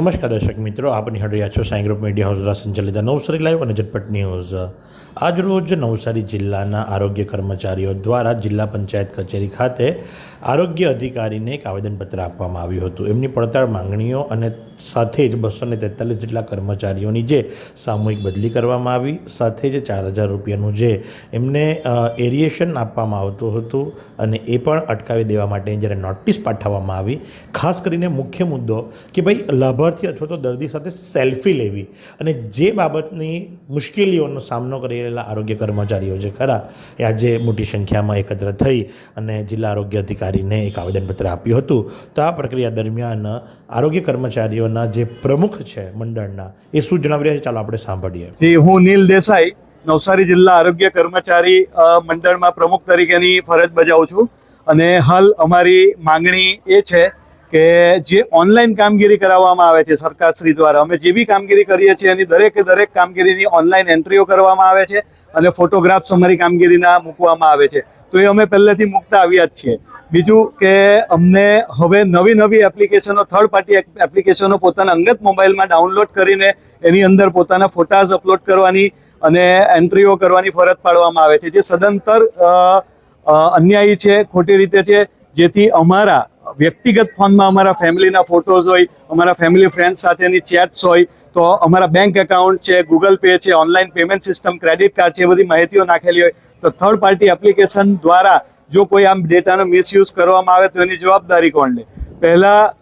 નમસ્કાર દર્શક મિત્રો, આપ નિહાળી રહ્યા છો સાઈ ગ્રુપ મીડિયા હાઉસ દ્વારા સંચાલિત નવસારી લાઈવ અને ઝટપટ ન્યૂઝ। આજરોજ નવસારી જિલ્લાના આરોગ્ય કર્મચારીઓ દ્વારા જિલ્લા પંચાયત કચેરી ખાતે આરોગ્ય અધિકારીને એક આવેદનપત્ર આપવામાં આવ્યું હતું। એમની પડતર માંગણીઓ અને સાથે જ 243 જેટલા કર્મચારીઓની જે સામૂહિક બદલી કરવામાં આવી, સાથે જ 4000 રૂપિયાનું જે એમને એરિએશન આપવામાં આવતું હતું અને એ પણ અટકાવી દેવા માટે જ્યારે નોટિસ પાઠવવામાં આવી। ખાસ કરીને મુખ્ય મુદ્દો કે ભાઈ લાભાર્થી અથવા તો દર્દી સાથે સેલ્ફી લેવી અને જે બાબતની મુશ્કેલીઓનો સામનો કરી રહેલા આરોગ્ય કર્મચારીઓ જે ખરા એ આજે મોટી સંખ્યામાં એકત્ર થઈ અને જિલ્લા આરોગ્ય અધિકારીને એક આવેદનપત્ર આપ્યું હતું। તો આ પ્રક્રિયા દરમિયાન આરોગ્ય કર્મચારીઓના જે પ્રમુખ છે મંડળના એ શું જણાવી રહ્યા છે, ચાલો આપણે સાંભળીએ। જી, હું નીલ દેસાઈ નવસારી જિલ્લા આરોગ્ય કર્મચારી મંડળમાં પ્રમુખ તરીકેની ફરજ બજાવું છું અને હાલ અમારી માંગણી એ છે કે જે ઓનલાઈન કામગીરી કરાવવામાં આવે છે સરકારશ્રી દ્વારા, અમે જે બી કામગીરી કરીએ છીએ એની દરેક કામગીરીની ઓનલાઈન એન્ટ્રીઓ કરવામાં આવે છે અને ફોટોગ્રાફ્સ અમારી કામગીરીના મૂકવામાં આવે છે। તો એ અમે પહેલેથી મૂકતા આવ્યા જ છીએ। બીજું કે અમને હવે નવી એપ્લિકેશનો, થર્ડ પાર્ટી એપ્લિકેશનો પોતાના અંગત મોબાઈલમાં ડાઉનલોડ કરીને એની અંદર પોતાના ફોટાઝ અપલોડ કરવાની અને એન્ટ્રીઓ કરવાની ફરજ પાડવામાં આવે છે, જે સદંતર અન્યાયી છે, ખોટી રીતે છે। જેથી અમારા વ્યક્તિગત ફોનમાં અમારા ફેમિલીના ફોટોઝ હોય, અમારા ફેમિલી ફ્રેન્ડ સાથેની ચેટ્સ હોય, તો અમારા બેંક એકાઉન્ટ છે, ગૂગલ પે છે, online payment system, credit card છે, એ બધી માહિતીઓ નાખેલી હોય તો થર્ડ પાર્ટી એપ્લિકેશન દ્વારા જો કોઈ આમ ડેટાનો મિસયુઝ કરવામાં આવે તો એની જવાબદારી કોણ લે? પહેલાં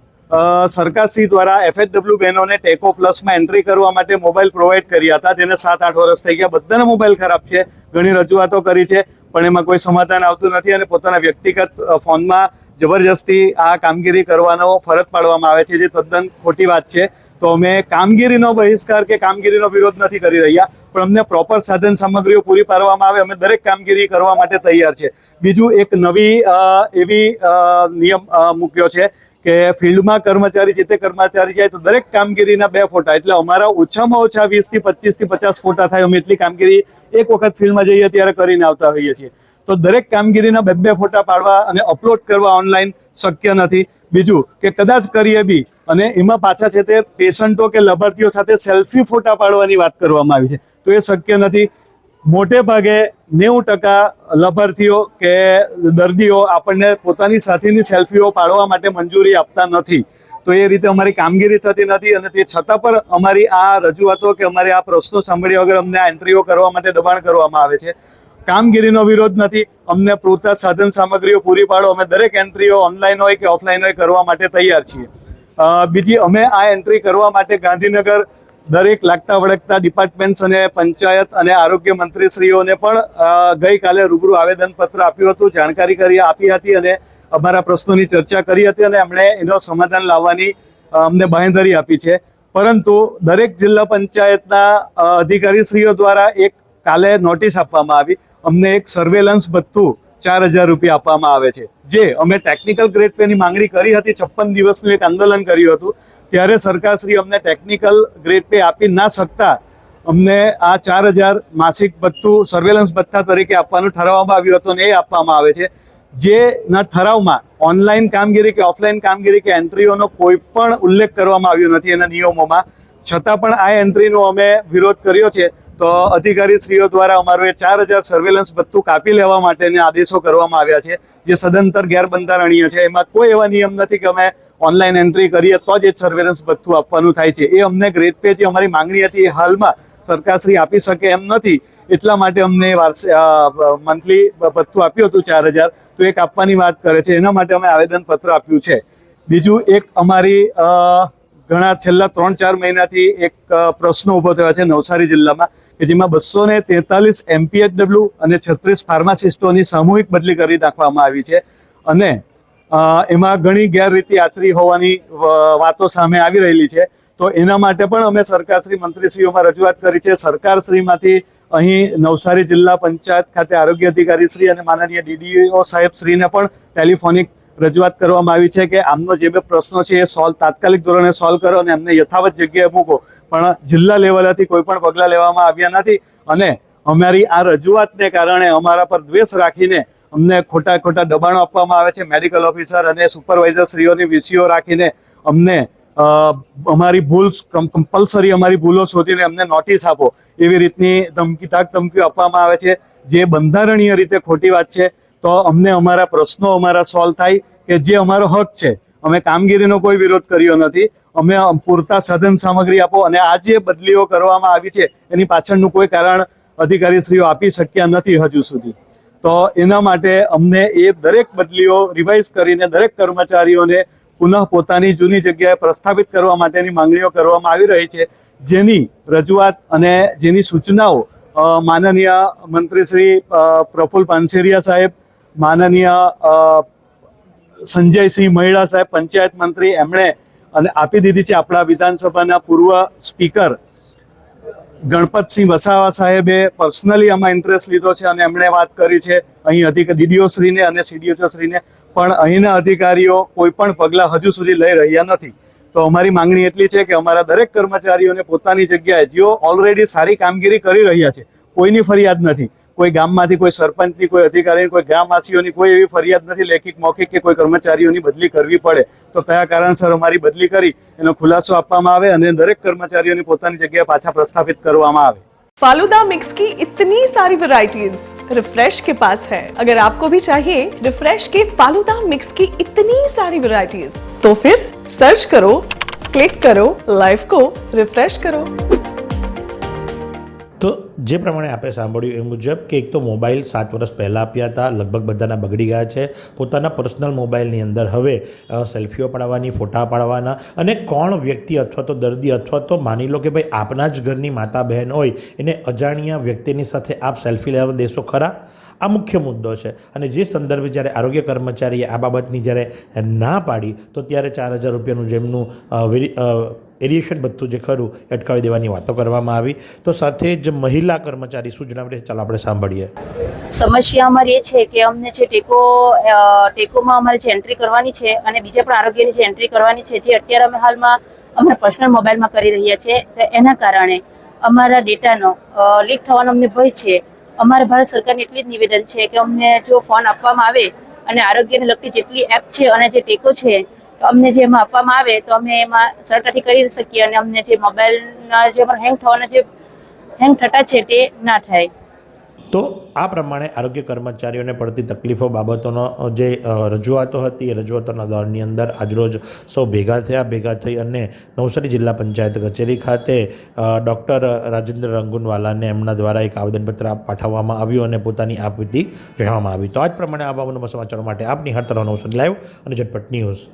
સરકારશ્રી દ્વારા FHW બહેનોને ટેકો પ્લસમાં એન્ટ્રી કરવા માટે મોબાઈલ પ્રોવાઈડ કર્યા હતા, જેને 7-8 વર્ષ થઈ ગયા। બધાના મોબાઈલ ખરાબ છે, ઘણી રજૂઆતો કરી છે, પણ એમાં કોઈ સમાધાન આવતું નથી અને પોતાના વ્યક્તિગત ફોનમાં જબરજસ્તી આ કામગીરી કરવાનો ફરજ પાડવામાં આવે છે, જે તદ્દન ખોટી વાત છે। તો અમે કામગીરીનો બહિષ્કાર કે કામગીરીનો વિરોધ નથી કરી રહ્યા, પણ અમને પ્રોપર સાધન સામગ્રીઓ પૂરી પાડવામાં આવે, અમે દરેક કામગીરી કરવા માટે તૈયાર છે। બીજું એક નવી એવી નિયમ મૂક્યો છે કે ફિલ્ડમાં કર્મચારી, જે તે કર્મચારી જાય તો દરેક કામગીરીના 2 ફોટા, એટલે અમારા ઓછામાં ઓછા 20 થી 25 થી 50 ફોટા થાય, અમે એટલી કામગીરી એક વખત ફિલ્ડમાં જઈએ ત્યારે કરીને આવતા હોઈએ છીએ। તો દરેક કામગીરીના 2 ફોટા પાડવા અને અપલોડ કરવા ઓનલાઈન શક્ય નથી। બીજું કે કદાચ કરીએ બી અને એમાં પાછા છે તે પેશન્ટો કે લાભાર્થીઓ સાથે સેલ્ફી ફોટા પાડવાની વાત કરવામાં આવી છે, તો એ શક્ય નથી। મોટે ભાગે 90% લાભાર્થીઓ કે દર્દીઓ આપણને પોતાની સાથેની સેલ્ફીઓ પાડવા માટે મંજૂરી આપતા નથી, તો એ રીતે અમારી કામગીરી થતી નથી અને તે છતાં પણ અમારી આ રજૂઆતો કે અમારી આ પ્રશ્નો સાંભળ્યા વગર અમને આ એન્ટ્રીઓ કરવા માટે દબાણ કરવામાં આવે છે। કામગીરીનો વિરોધ નથી, અમને પૂરતા સાધન સામગ્રીઓ પૂરી પાડો, અમે દરેક એન્ટ્રીઓ ઓનલાઈન હોય કે ઓફલાઈન હોય કરવા માટે તૈયાર છીએ। બીજી, અમે આ એન્ટ્રી કરવા માટે ગાંધીનગર દરેક લાગતા વળગતા ડિપાર્ટમેન્ટ્સ અને પંચાયત અને આરોગ્ય મંત્રીશ્રીઓને પણ ગઈકાલે રૂબરૂ આવેદનપત્ર આપ્યું હતું, જાણકારી આપી હતી અને અમારા પ્રશ્નોની ચર્ચા કરી હતી અને એમણે એનો સમાધાન લાવવાની અમને બાંહેધરી આપી છે। પરંતુ દરેક જિલ્લા પંચાયતના અધિકારીશ્રીઓ દ્વારા એક કાલે નોટિસ આપવામાં આવી, અમને એક સર્વેલન્સ ભથ્થું 4000 રૂપિયા આપવામાં આવે છે, જે અમે ટેકનિકલ ગ્રેડ પેની માંગણી કરી હતી। 56 દિવસનું એક આંદોલન કર્યું હતું, ત્યારે સરકારશ્રી અમને ટેકનિકલ ગ્રેડ પે આપી ના શકતા અમને આ 4000 માસિક ભથ્થું સર્વેલન્સ ભથ્થા તરીકે આપવાનું ઠરાવવામાં આવ્યું હતું અને એ આપવામાં આવે છે, જેના ઠરાવમાં ઓનલાઈન કામગીરી કે ઓફલાઈન કામગીરી કે એન્ટ્રીઓનો કોઈ પણ ઉલ્લેખ કરવામાં આવ્યો નથી એના નિયમોમાં। છતાં પણ આ એન્ટ્રીનો અમે વિરોધ કર્યો છે, તો અધિકારીશ્રીઓ દ્વારા અમારું એ 4000 સર્વેલન્સ ભથ્થું કાપી લેવા માટેના આદેશો કરવામાં આવ્યા છે, જે સદંતર ગેરબંધારણીય છે। એમાં કોઈ એવા નિયમ નથી કે અમે ઓનલાઈન એન્ટ્રી કરીએ તો જ સર્વેલન્સ ભથ્થું આપવાનું થાય છે। એ અમને ગ્રેડ પે જે અમારી માંગણી હતી એ હાલમાં સરકારશ્રી આપી શકે એમ નથી, એટલા માટે અમને મંથલી ભથ્થું આપ્યું હતું 4000, તો એક આપવાની વાત કરે છે, એના માટે અમે આવેદનપત્ર આપ્યું છે। બીજું એક અમારી ઘણા છેલ્લા 3-4 મહિનાથી એક પ્રશ્ન ઊભો થયો છે નવસારી જિલ્લામાં, કે જેમાં 243 MPHW અને 36 ફાર્માસિસ્ટોની સામૂહિક બદલી કરી નાખવામાં આવી છે અને એમાં ઘણી ગેરરીતિ આચરી હોવાની વાતો સામે આવી રહેલી છે। તો એના માટે પણ અમે સરકારશ્રી મંત્રીશ્રીઓમાં રજૂઆત કરી છે। સરકારશ્રીમાંથી અહીં નવસારી જિલ્લા પંચાયત ખાતે આરોગ્ય અધિકારીશ્રી અને માનનીય DDO સાહેબશ્રીને પણ ટેલિફોનિક રજૂઆત કરવામાં આવી છે કે આમનો જે બે પ્રશ્નો છે એ તાત્કાલિક ધોરણે સોલ્વ કરો અને એમને યથાવત જગ્યાએ મૂકો, પણ જિલ્લા લેવલેથી કોઈ પણ પગલાં લેવામાં આવ્યા નથી અને અમારી આ રજૂઆતને કારણે અમારા પર દ્વેષ રાખીને અમને ખોટા દબાણો આપવામાં આવે છે। મેડિકલ ઓફિસર અને સુપરવાઇઝરશ્રીઓની વીસીઓ રાખીને અમને અમારી ભૂલ કમ્પલસરી અમારી ભૂલો શોધીને અમને નોટિસ આપો એવી રીતની ધમકીઓ આપવામાં આવે છે, જે બંધારણીય રીતે ખોટી વાત છે. તો અમને અમારા પ્રશ્નો અમારા સોલ્વ થાય કે જે અમારો હક છે. અમે કામગીરીનો કોઈ વિરોધ કર્યો નથી. અમે પૂરતા સાધન સામગ્રી આપો, અને આ જે બદલીઓ કરવામાં આવી છે એની પાછળનું કોઈ કારણ અધિકારીશ્રીઓ આપી શક્યા નથી હજુ સુધી. તો એના માટે અમને એ દરેક બદલીઓ રિવાઇઝ કરીને દરેક કર્મચારીઓને પુનઃ પોતાની જૂની જગ્યાએ પ્રસ્થાપિત કરવા માટેની માંગણીઓ કરવામાં આવી રહી છે, જેની રજૂઆત અને જેની સૂચનાઓ માનનીય મંત્રી શ્રી પ્રફુલ્લ પાનસેરિયા સાહેબ, માનનીય સંજયસિંહ મહિડા સાહેબ પંચાયત મંત્રી, એમણે અને આપી દીધી છે. આપણા વિધાનસભાના પૂર્વ સ્પીકર ગણપતસિંહ વસાવા સાહેબે પર્સનલી આમાં ઇન્ટરેસ્ટ લીધો છે અને એમણે વાત કરી છે અહીં ડીડીઓ શ્રીને અને સીડીઓ શ્રીને, પણ અહીંના અધિકારીઓ કોઈ પણ પગલાં હજુ સુધી લઈ રહ્યા નથી. તો અમારી માંગણી એટલી છે કે અમારા દરેક કર્મચારીઓને પોતાની જગ્યાએ, જેઓ ઓલરેડી સારી કામગીરી કરી રહ્યા છે, કોઈની ફરિયાદ નથી, કોઈ ગામમાંથી કોઈ સરપંચની, કોઈ અધિકારીની, કોઈ ગામવાસીઓની કોઈ એવી ફરિયાદ નથી લેખિત મૌખિક કે કોઈ કર્મચારીઓની બદલી કરવી પડે તો કયા કારણસર અમારી બદલી કરી એનો ખુલાસો આપવામાં આવે અને દરેક કર્મચારીઓને પોતાની જગ્યાએ પાછા પ્રસ્થાપિત કરવામાં આવે. फालूदा मिक्स की इतनी सारी वैरायटीज रिफ्रेश के पास है. अगर आपको भी चाहिए रिफ्रेश के फालूदा मिक्स की इतनी सारी वैरायटीज, तो फिर सर्च करो, क्लिक करो, लाइफ को रिफ्रेश करो. તો જે પ્રમાણે આપણે સાંભળ્યું એ મુજબ કે એક તો મોબાઈલ 7 વર્ષ પહેલાં આપ્યા હતા, લગભગ બધાના બગડી ગયા છે. પોતાના પર્સનલ મોબાઈલની અંદર હવે સેલ્ફીઓ પાડવાની, ફોટા પાડવાના, અને કોણ વ્યક્તિ અથવા તો દર્દી અથવા તો માની લો કે ભાઈ આપના જ ઘરની માતા બહેન હોય એને અજાણ્યા વ્યક્તિની સાથે આપ સેલ્ફી લેવા દેશો ખરા? આ મુખ્ય મુદ્દો છે. અને જે સંદર્ભે જ્યારે આરોગ્ય કર્મચારીએ આ બાબતની જ્યારે ના પાડી તો ત્યારે 4,000 રૂપિયાનું જેમનું એરિએશન બધું જે ખરું અટકાવી દેવાની વાતો કરવામાં આવી. તો સાથે જ મહિલા કર્મચારી શું જણાવે છે ચાલો આપણે સાંભળીએ. સમસ્યા અમારી એ છે કે અમને જે ટેકોમાં અમારે જે એન્ટ્રી કરવાની છે અને બીજા પણ આરોગ્યની જે એન્ટ્રી કરવાની છે, જે અત્યારે અમે હાલમાં અમારા પર્સનલ મોબાઈલમાં કરી રહ્યા છે, તો એના કારણે અમારા ડેટાનો લીક થવાનો અમને ભય છે. અમારા ભારત સરકારને એટલી જ નિવેદન છે કે અમને જો ફોન આપવામાં આવે અને આરોગ્યને લગતી જેટલી એપ છે અને જે ટેકો છે તો અમને જે એમાં આપવામાં આવે તો અમે એમાં સરળતાથી કરી શકીએ અને અમને જે મોબાઈલના જે અમારા હેંગ થતા છે તે ના થાય. તો આ પ્રમાણે આરોગ્ય કર્મચારીઓને પડતી તકલીફો બાબતોનો જે રજૂઆતો હતી એ રજૂઆતોના દોરની અંદર આજરોજ સૌ ભેગા થઈ અને નવસારી જિલ્લા પંચાયત કચેરી ખાતે ડૉક્ટર રાજેન્દ્ર રંગુનવાલાને એમના દ્વારા એક આવેદનપત્ર પાઠવવામાં આવ્યું અને પોતાની આપવીતી જણાવવામાં આવી. તો આ જ પ્રમાણે આ બાબતના સમાચારો માટે આપ નિહાળતા રહો નવસારી લાઈવ અને ઝટપટ ન્યૂઝ.